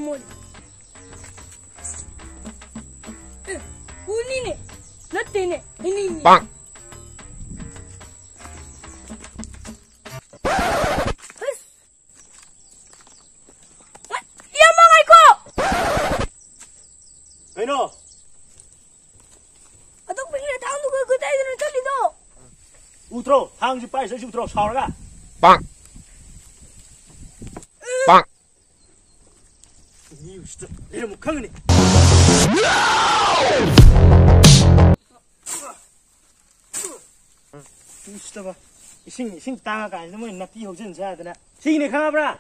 뭐 우니네 나때네 이니 빵 왜너? 아동 빙이네 당도 그 다이들은 저리도 우트로 항주 빠이서 우트로 사오라가 빵 빵 이 진짜 이래 못 강하네 이 진짜 봐 싱 땅아가 아니면 나 띠호 진짜 하더나 시기네 강아브라